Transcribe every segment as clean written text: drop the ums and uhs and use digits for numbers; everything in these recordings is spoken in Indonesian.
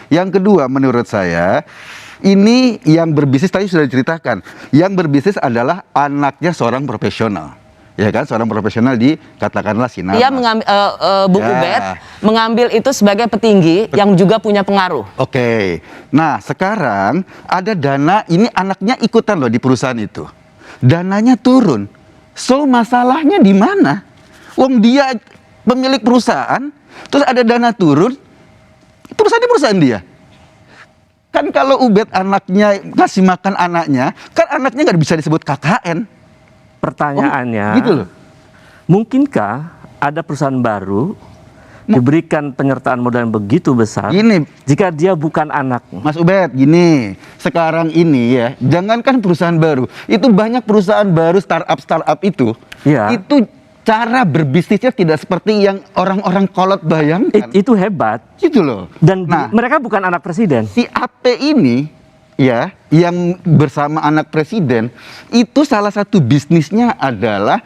Yang kedua, menurut saya, ini yang berbisnis tadi sudah diceritakan. Yang berbisnis adalah anaknya seorang profesional. Ya kan, seorang profesional di katakanlah Sinarmas. Dia mengambil Bu Ubed mengambil itu sebagai petinggi yang juga punya pengaruh. Oke. Nah, sekarang ada dana, ini anaknya ikutan loh di perusahaan itu. Dananya turun. So, masalahnya di mana? Wong dia pemilik perusahaan, terus ada dana turun, perusahaan dia. Kan kalau Ubed anaknya ngasih makan anaknya, kan anaknya nggak bisa disebut KKN. Pertanyaannya, gitu loh. Mungkinkah ada perusahaan baru diberikan penyertaan modal yang begitu besar Gini, jika dia bukan anakmu? Mas Ubed, gini, sekarang ini ya, jangankan perusahaan baru, itu banyak perusahaan baru startup itu, Iya. itu cara berbisnisnya tidak seperti yang orang-orang kolot bayangkan. Itu hebat. Gitu loh. Dan Nah, mereka bukan anak presiden. si AP ini ya, yang bersama anak presiden, itu salah satu bisnisnya adalah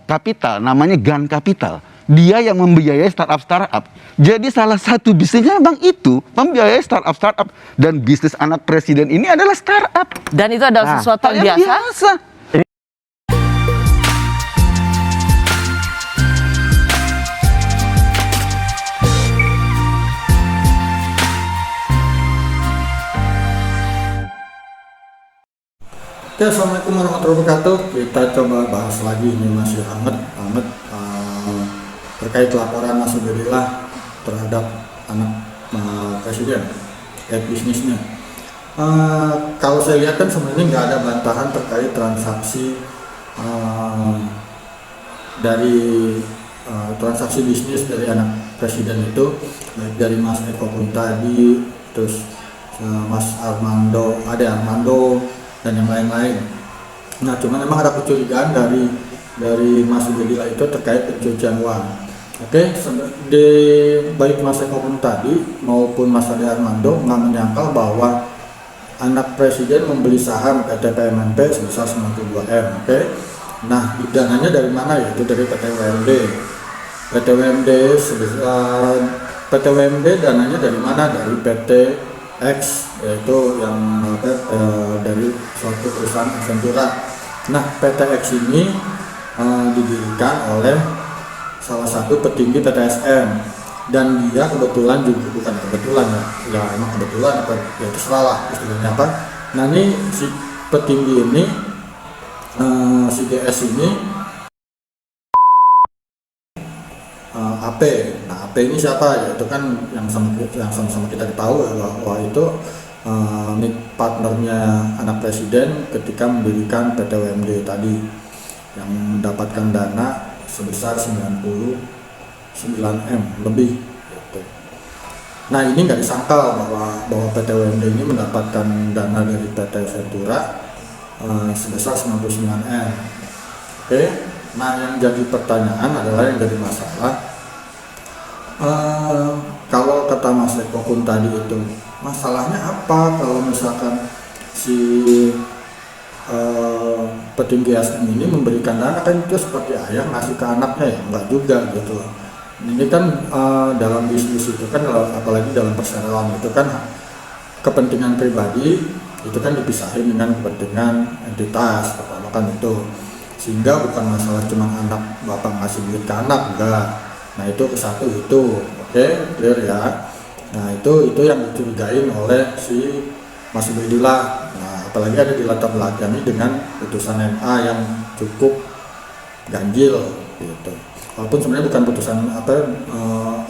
kapital, namanya Gun Capital. Dia yang membiayai startup. Jadi salah satu bisnisnya memang itu, membiayai startup. Dan bisnis anak presiden ini adalah startup. Dan itu adalah sesuatu yang biasa. Oke, assalamualaikum warahmatullahi wabarakatuh. Kita coba bahas lagi, ini masih hangat terkait laporan Mas Ubedillah terhadap anak presiden, bisnisnya. Kalau saya lihat kan sebenarnya nggak ada bantahan terkait transaksi dari transaksi bisnis dari anak presiden itu, baik dari Mas Eko pun tadi, terus Mas Armando, dan yang lain-lain. Nah, cuman memang ada kecurigaan dari Mas Ubedillah itu terkait pencucian uang. Oke, baik Mas Eko pun tadi maupun Mas Ade Armando nggak menyangkal bahwa anak presiden membeli saham PT PMNP sebesar 92M. Oke, nah dananya dari mana? Yaitu dari PT WMD. PT WMD dananya dari mana? Dari PT X, yaitu yang dari suatu perusahaan Ventura. Nah, PT X ini didirikan oleh salah satu petinggi PTSM, dan dia kebetulan juga, bukan kebetulan ya emang kebetulan apa ya, terserah lah istilahnya apa. Nah, ini si petinggi ini, si GS ini AP. Nah, AP ini siapa? Yaitu kan yang sama-sama kita ketahui bahwa itu partnernya anak presiden ketika mendirikan PT WMD tadi, yang mendapatkan dana sebesar 99M lebih. Gitu. Nah, ini nggak disangkal bahwa PT WMD ini mendapatkan dana dari PT Ventura sebesar 99M. Oke. Nah, yang jadi pertanyaan adalah, yang jadi masalah, kalau kata Mas Eko pun tadi itu, masalahnya apa kalau misalkan si petinggi SM ini memberikan dana, kan itu seperti ayah ngasih ke anaknya, ya enggak juga gitu. Ini kan dalam bisnis itu kan, apalagi dalam perseroan itu kan, kepentingan pribadi itu kan dipisahin dengan kepentingan entitas, pertama kan itu. Sehingga bukan masalah cuma anak bapak ngasih duit ke anak, enggak. Nah, itu ke satu itu, oke, clear ya. Nah, itu yang dicurigain oleh si Mas Ubedillah. Nah, apalagi ada di latar belakangnya dengan putusan MA yang cukup ganjil gitu. Walaupun sebenarnya bukan putusan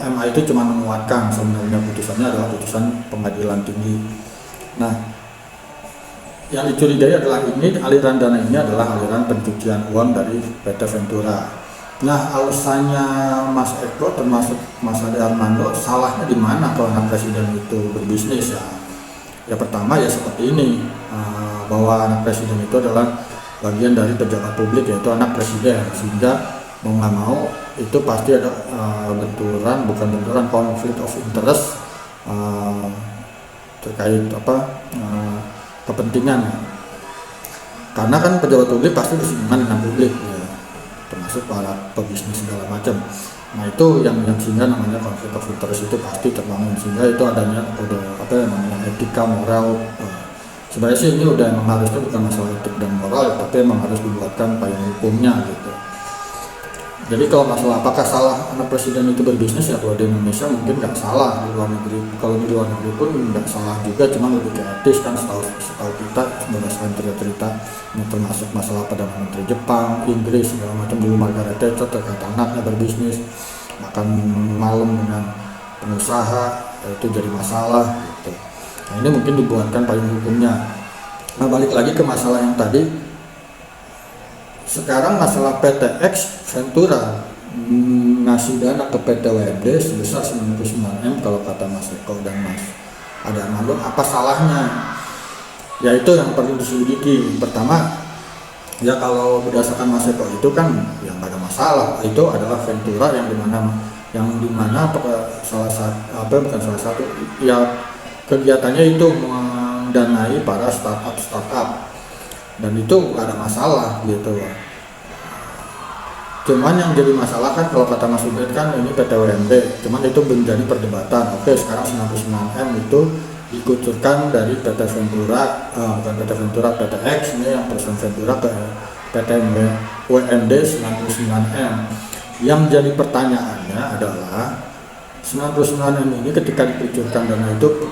MA itu cuma menguatkan, sebenarnya putusannya adalah putusan pengadilan tinggi. Nah, yang dicurigai adalah ini, aliran dana ini adalah aliran pencucian uang dari PT Ventura. Nah, alasannya Mas Eko termasuk Mas Ade Armando, salahnya di mana kalau anak presiden itu berbisnis ya? Ya, pertama ya seperti ini, bahwa anak presiden itu adalah bagian dari pejabat publik, yaitu anak presiden, sehingga mau nggak mau itu pasti ada konflik of interest terkait kepentingan, karena kan pejabat publik pasti bersinggungan dengan publik ya, termasuk para pebisnis segala macam. Nah itu yang sehingga namanya konflik of interest itu pasti terbangun, sehingga itu adanya udah apa yang namanya etika moral. Sebenarnya sih ini udah emang harusnya bukan masalah etik dan moral ya, tapi emang harus dibuatkan payung hukumnya gitu. Jadi kalau masalah apakah salah anak presiden itu berbisnis, ya kalau di Indonesia mungkin nggak salah, di luar negeri kalau di luar negeri pun nggak salah juga, cuma lebih ke etis kan setahu kita berdasarkan cerita-cerita yang termasuk masalah Perdana Menteri Jepang, Inggris segala macam, dulu Margaret Thatcher terkait anaknya berbisnis makan malam dengan pengusaha, itu jadi masalah gitu. Nah ini mungkin dibuatkan payung hukumnya. Nah balik lagi ke masalah yang tadi, sekarang masalah PTX Ventura ngasih dana ke PT WMD sebesar 99M kalau kata Mas Eko dan Mas Armando, apa salahnya? Ya itu yang perlu diselidiki. Pertama, ya kalau berdasarkan Mas Eko itu kan yang nggak ada masalah, itu adalah Ventura yang dimana salah satu bukan salah satu ya kegiatannya itu mendanai para startup dan itu nggak ada masalah gitu. Cuman yang jadi masalah kan kalau kata Mas Ubed kan ini PT WMD, cuman itu menjadi perdebatan. Oke, sekarang 99M itu dikucurkan dari PT Ventura, bukan PT Ventura, PTX ini yang perusahaan Ventura ke PT WMD 99M. Yang jadi pertanyaannya adalah 99M ini ketika dikucurkan dana itu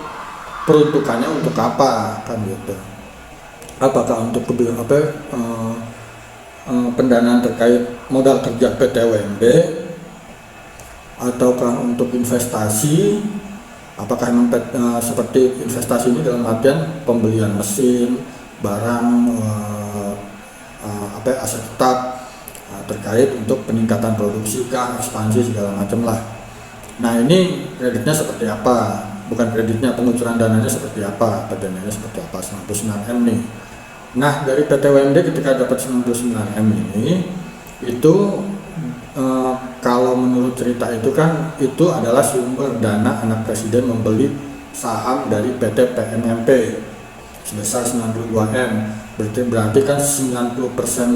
peruntukannya untuk apa kan gitu? Apakah untuk pendanaan terkait modal kerja PT WMD, ataukah untuk investasi? Apakah memang seperti investasi ini dalam artian pembelian mesin, barang, aset tetap terkait untuk peningkatan produksi, ekspansi segala macam lah. Nah ini kreditnya seperti apa? Bukan kreditnya, pengucuran dananya seperti apa? Dananya seperti apa? 99M nih. Nah dari PT WMD ketika dapat 99M ini itu kalau menurut cerita itu kan itu adalah sumber dana anak presiden membeli saham dari PT PMMP sebesar 92M, berarti kan 90%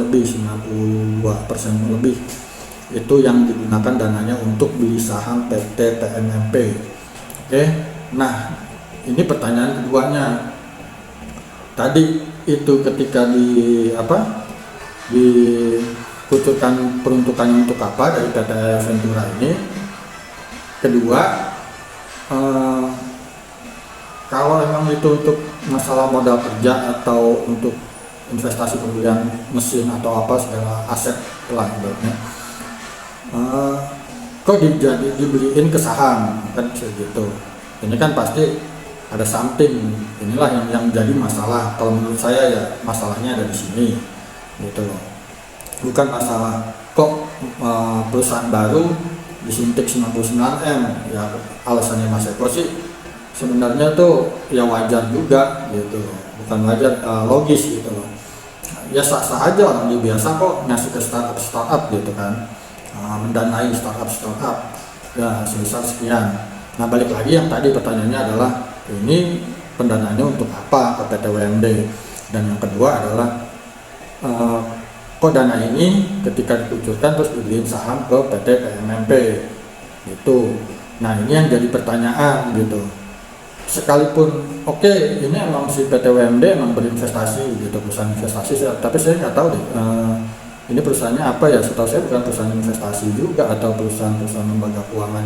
lebih, 92% lebih itu yang digunakan dananya untuk beli saham PT PMMP. Oke, nah ini pertanyaan keduanya tadi itu ketika dikucurkan peruntukannya untuk apa dari PT Ventura ini. Kedua, kalau memang itu untuk masalah modal kerja atau untuk investasi pembelian mesin atau apa segala aset lah ibaratnya, kok dibeliin ke saham kan segitu. Ini kan pasti ada something, inilah yang jadi masalah. Kalau menurut saya ya masalahnya ada di sini gitu loh. Bukan masalah kok perusahaan baru disuntik 99M, ya alasannya Mas Eko sih sebenarnya tuh ya wajar juga gitu loh. Bukan wajar, logis gitu loh. Ya sah-sah aja, orang biasa kok ngasih ke startup gitu kan, mendanai startup ya sebesar sekian. Nah balik lagi yang tadi pertanyaannya adalah ini pendanaannya untuk apa ke PT WMD, dan yang kedua adalah kok dana ini ketika dikucurkan terus dibeliin saham ke PT PMMP gitu. Nah ini yang jadi pertanyaan gitu. Sekalipun oke, ini emang si PT WMD emang berinvestasi gitu, perusahaan investasi, tapi saya nggak tahu deh ini perusahaannya apa ya. Setahu saya bukan perusahaan investasi juga atau perusahaan lembaga keuangan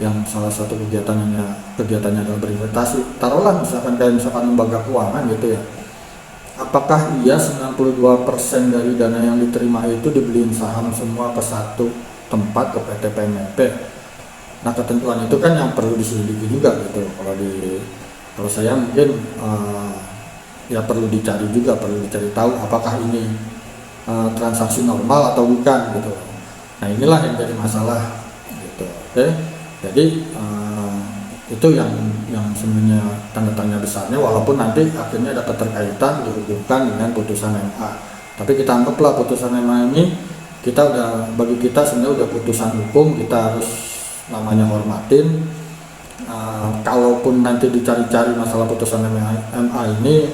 yang salah satu kegiatannya adalah berinvestasi. Taruhlah misalkan lembaga keuangan gitu ya. Apakah iya 92% dari dana yang diterima itu dibeliin saham semua ke satu tempat ke PT PMMP? Nah ketentuan itu kan yang perlu diselidiki juga gitu. Kalau saya mungkin ya perlu dicari tahu apakah ini transaksi normal atau bukan gitu. Nah inilah yang jadi masalah gitu. Oke. Jadi itu yang sebenarnya tanda tanya besarnya, walaupun nanti akhirnya ada keterkaitan dihubungkan dengan putusan MA. Tapi kita anggaplah putusan MA ini bagi kita sebenarnya udah putusan hukum, kita harus namanya hormatin. Kalaupun nanti dicari-cari masalah putusan MA ini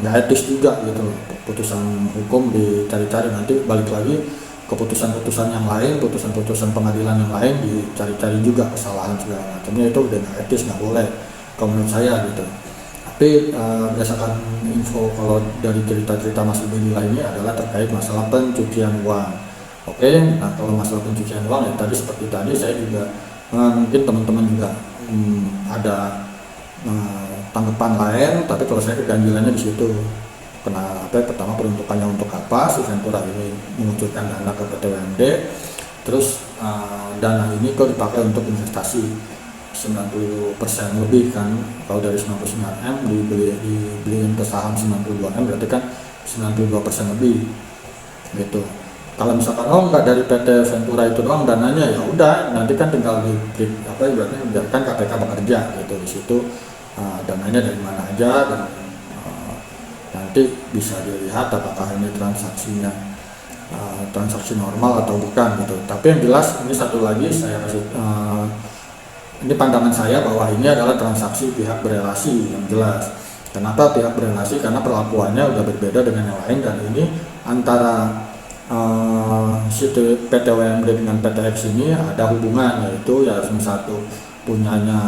nggak etis juga gitu, putusan hukum dicari-cari, nanti balik lagi keputusan-keputusan yang lain, putusan-putusan pengadilan yang lain dicari-cari juga kesalahan segala macamnya, itu udah nggak etis, nggak boleh kalau menurut saya gitu. Tapi berdasarkan info kalau dari cerita-cerita Mas Ubedillah ini adalah terkait masalah pencucian uang. Oke, nah kalau masalah pencucian uang ya tadi seperti tadi saya juga mungkin teman-teman juga ada tanggapan lain, tapi kalau saya keganjilannya di situ. Kenapa? Pertama, peruntukannya untuk apa? Si Ventura ini mengucurkan dana ke PTWMD, terus dana ini kok dipakai untuk investasi 90% lebih kan. Kalau dari 99M dibeliin ke saham 92M, berarti kan 92% lebih gitu. Kalau misalkan enggak dari PT Ventura itu doang dananya, ya udah nanti kan tinggal ibaratnya biarkan KPK bekerja gitu. Di situ dananya dari mana aja, dan nanti bisa dilihat apakah ini transaksinya transaksi normal atau bukan gitu. Tapi yang jelas ini satu lagi saya kasih ini pandangan saya bahwa ini adalah transaksi pihak berelasi yang jelas. Kenapa pihak berelasi? Karena perlakuannya udah berbeda dengan yang lain, dan ini antara PT WMD dengan PTX ini ada hubungan, yaitu ya salah satu punyanya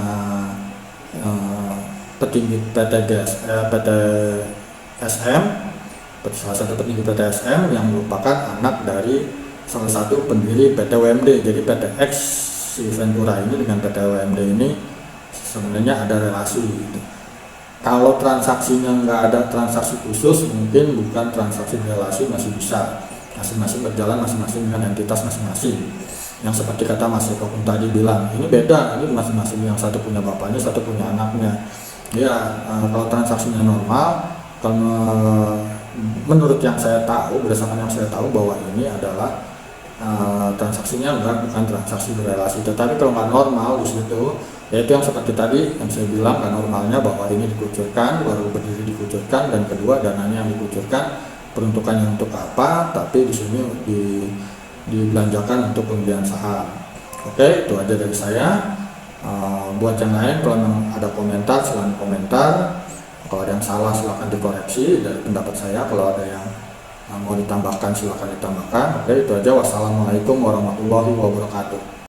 petinggi PTSM, salah satu petinggi PTSM yang merupakan anak dari salah satu pendiri PT WMD. Jadi PTX si Ventura ini dengan PT WMD ini sebenarnya ada relasi gitu. Kalau transaksinya nggak ada transaksi khusus, mungkin bukan transaksi relasi, masih bisa masing-masing berjalan masing-masing dengan entitas masing-masing. Yang seperti kata Mas Eko pun tadi bilang, ini beda, ini masing-masing, yang satu punya bapaknya, satu punya anaknya. Ya kalau transaksinya normal, kalau menurut yang saya tahu, berdasarkan yang saya tahu bahwa ini adalah transaksinya bukan transaksi berelasi. Tetapi kalau nggak normal di situ, yaitu yang seperti tadi yang saya bilang, nggak normalnya bahwa ini dikucurkan, baru berdiri dikucurkan, dan kedua dananya yang dikucurkan peruntukannya untuk apa, tapi di sini dibelanjakan untuk pembelian saham. Oke, itu aja dari saya. Buat yang lain kalau ada komentar silahkan komentar. Kalau ada yang salah silahkan dikoreksi dari pendapat saya. Kalau ada yang mau ditambahkan silahkan ditambahkan. Oke, itu aja. Wassalamualaikum warahmatullahi wabarakatuh.